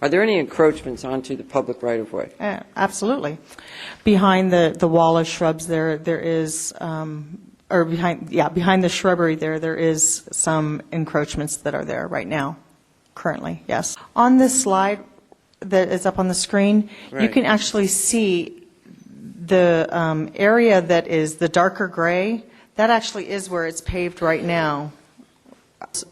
Are there any encroachments onto the public right-of-way? Absolutely. Behind the wall of shrubs there is, or behind the shrubbery there is some encroachments that are there right now, currently, yes. On this slide that is up on the screen, right, you can actually see the area that is the darker gray. That actually is where it's paved right now.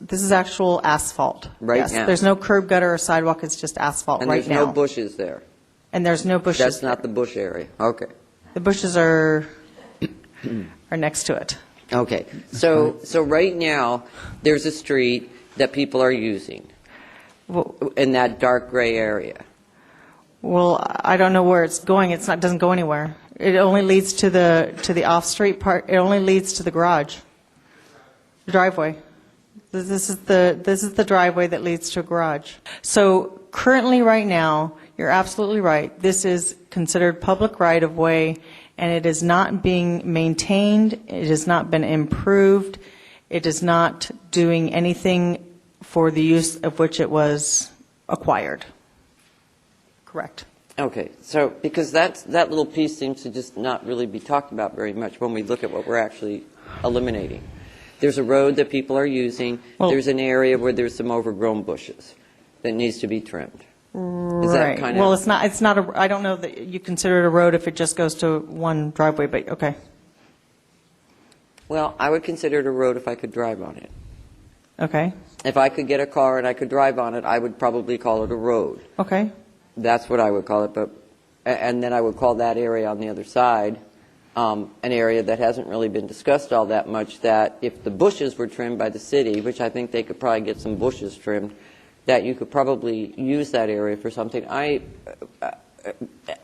This is actual asphalt. Right yes. now. There's no curb gutter or sidewalk. It's just asphalt and right now. And there's no bushes there. And there's no bushes. That's not the bush area. Okay. The bushes are next to it. Okay. So right now there's a street that people are using in that dark gray area. Well, I don't know where it's going. It doesn't go anywhere. It only leads to the off-street part. It only leads to the garage, the driveway. This is the driveway that leads to a garage. So currently, right now, you're absolutely right. This is considered public right-of-way, and it is not being maintained. It has not been improved. It is not doing anything for the use of which it was acquired. Correct. Okay. So because that little piece seems to just not really be talked about very much when we look at what we're actually eliminating. There's a road that people are using. Well, there's an area where there's some overgrown bushes that needs to be trimmed. Is that right. kind of? Well, it's not a, I don't know that you consider it a road if it just goes to one driveway, but okay. Well, I would consider it a road if I could drive on it. Okay. If I could get a car and I could drive on it, I would probably call it a road. Okay. That's what I would call it. And then I would call that area on the other side an area that hasn't really been discussed all that much, that if the bushes were trimmed by the city, which I think they could probably get some bushes trimmed, that you could probably use that area for something.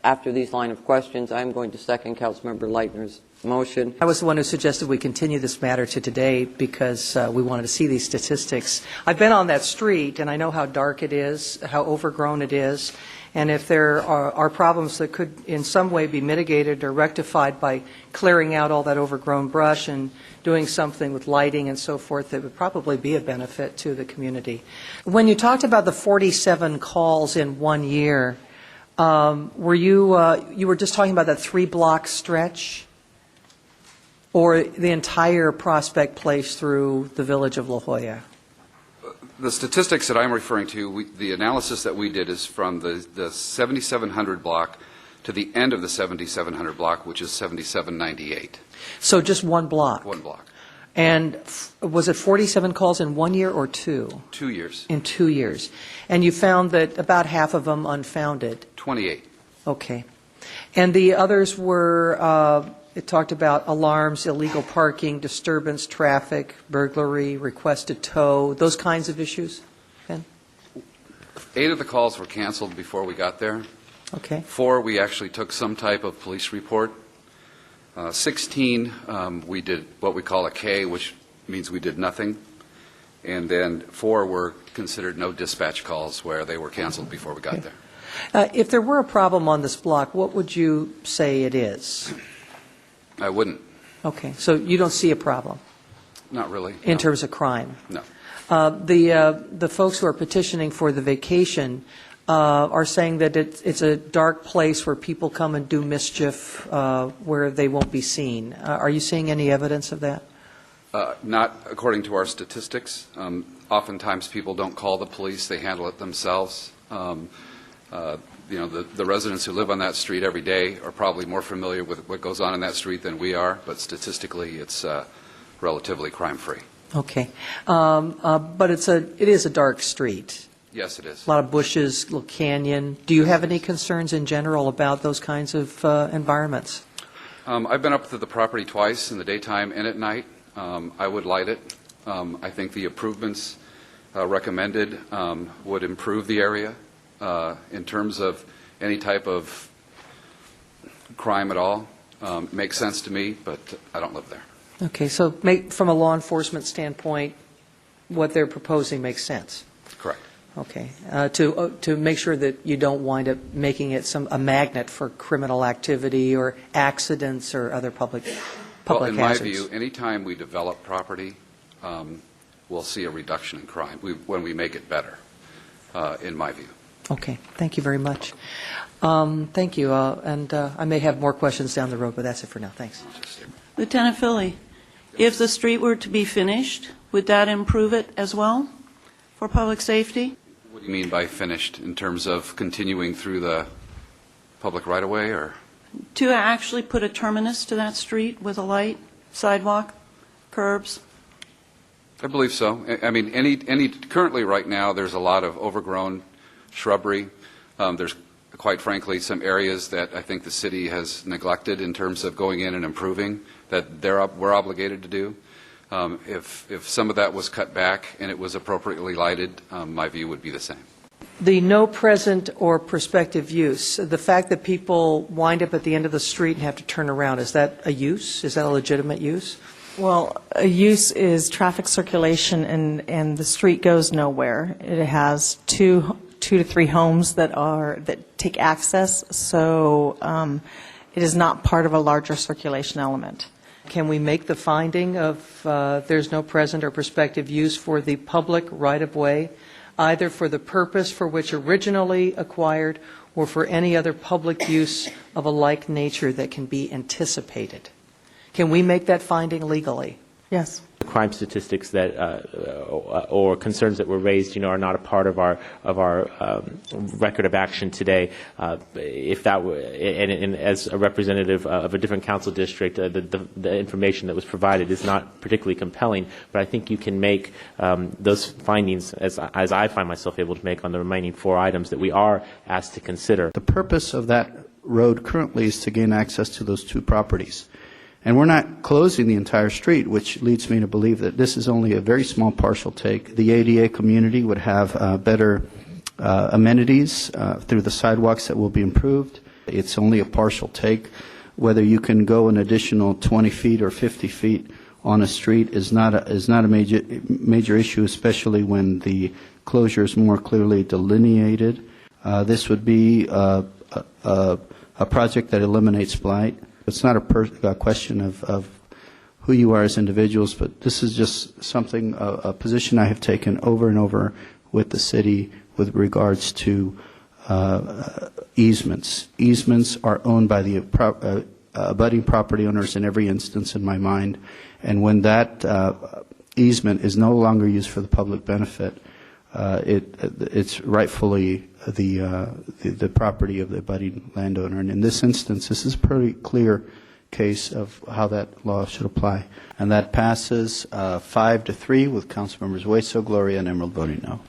After these line of questions, I'm going to second Councilmember Leitner's motion. I was the one who suggested we continue this matter to today because we wanted to see these statistics. I've been on that street, and I know how dark it is, how overgrown it is, and if there are problems that could in some way be mitigated or rectified by clearing out all that overgrown brush and doing something with lighting and so forth, it would probably be a benefit to the community. When you talked about the 47 calls in 1 year, were you were just talking about that 3-block stretch, or the entire Prospect Place through the village of La Jolla? The statistics that I'm referring to, the analysis that we did is from the 7700 block to the end of the 7700 block, which is 7798. So just one block? One block. And was it 47 calls in 1 year or 2? 2 years. In 2 years. And you found that about half of them unfounded? 28. Okay. And the others were, it talked about alarms, illegal parking, disturbance, traffic, burglary, request to tow, those kinds of issues? Ben? 8 of the calls were canceled before we got there. Okay. 4, we actually took some type of police report. 16, we did what we call a K, which means we did nothing. And then 4 were considered no dispatch calls, where they were canceled before we got there. If there were a problem on this block, what would you say it is? I wouldn't. Okay. So you don't see a problem? Not really. In terms of crime? No. The folks who are petitioning for the vacation are saying that it's a dark place where people come and do mischief where they won't be seen. Are you seeing any evidence of that? Not according to our statistics. Oftentimes people don't call the police, they handle it themselves. The residents who live on that street every day are probably more familiar with what goes on in that street than we are, but statistically it's relatively crime-free. Okay. But it is a dark street. Yes, it is. A lot of bushes, little canyon. Do you have any concerns in general about those kinds of environments? I've been up to the property twice, in the daytime and at night. I would light it. I think the improvements recommended would improve the area in terms of any type of crime at all. Makes sense to me, but I don't live there. Okay, so from a law enforcement standpoint, what they're proposing makes sense. Correct. Okay, to make sure that you don't wind up making it a magnet for criminal activity or accidents or other public well, in hazards. my view, anytime we develop property, we'll see a reduction in crime when we make it better, in my view. Okay, thank you very much. Thank you, and I may have more questions down the road, but that's it for now. Thanks. Lieutenant Philly, if the street were to be finished, would that improve it as well for public safety? What do you mean by finished, in terms of continuing through the public right-of-way, or? To actually put a terminus to that street with a light, sidewalk, curbs? I believe so. I mean, currently right now, there's a lot of overgrown shrubbery. There's, quite frankly, some areas that I think the city has neglected in terms of going in and improving that we're obligated to do. If some of that was cut back and it was appropriately lighted, my view would be the same. The no present or prospective use, the fact that people wind up at the end of the street and have to turn around, is that a use? Is that a legitimate use? Well, a use is traffic circulation, and the street goes nowhere. It has two to three homes that take access, so it is not part of a larger circulation element. Can we make the finding of there's no present or prospective use for the public right-of-way, either for the purpose for which originally acquired or for any other public use of a like nature that can be anticipated? Can we make that finding legally? Yes. Crime statistics that or concerns that were raised, are not a part of our record of action today. If that were, and as a representative of a different council district, the information that was provided is not particularly compelling. But I think you can make those findings, as I find myself able to make on the remaining 4 items that we are asked to consider. The purpose of that road currently is to gain access to those 2 properties. And we're not closing the entire street, which leads me to believe that this is only a very small partial take. The ADA community would have better amenities through the sidewalks that will be improved. It's only a partial take. Whether you can go an additional 20 feet or 50 feet on a street is not a major issue, especially when the closure is more clearly delineated. This would be a project that eliminates blight. It's not a question of who you are as individuals, but this is just something, a position I have taken over and over with the city with regards to easements. Easements are owned by the abutting property owners in every instance in my mind, and when that easement is no longer used for the public benefit, it's rightfully the property of the abutting landowner. And in this instance, this is a pretty clear case of how that law should apply. And that passes 5-3 with Councilmembers Hueso, Gloria, and Emerald voting no.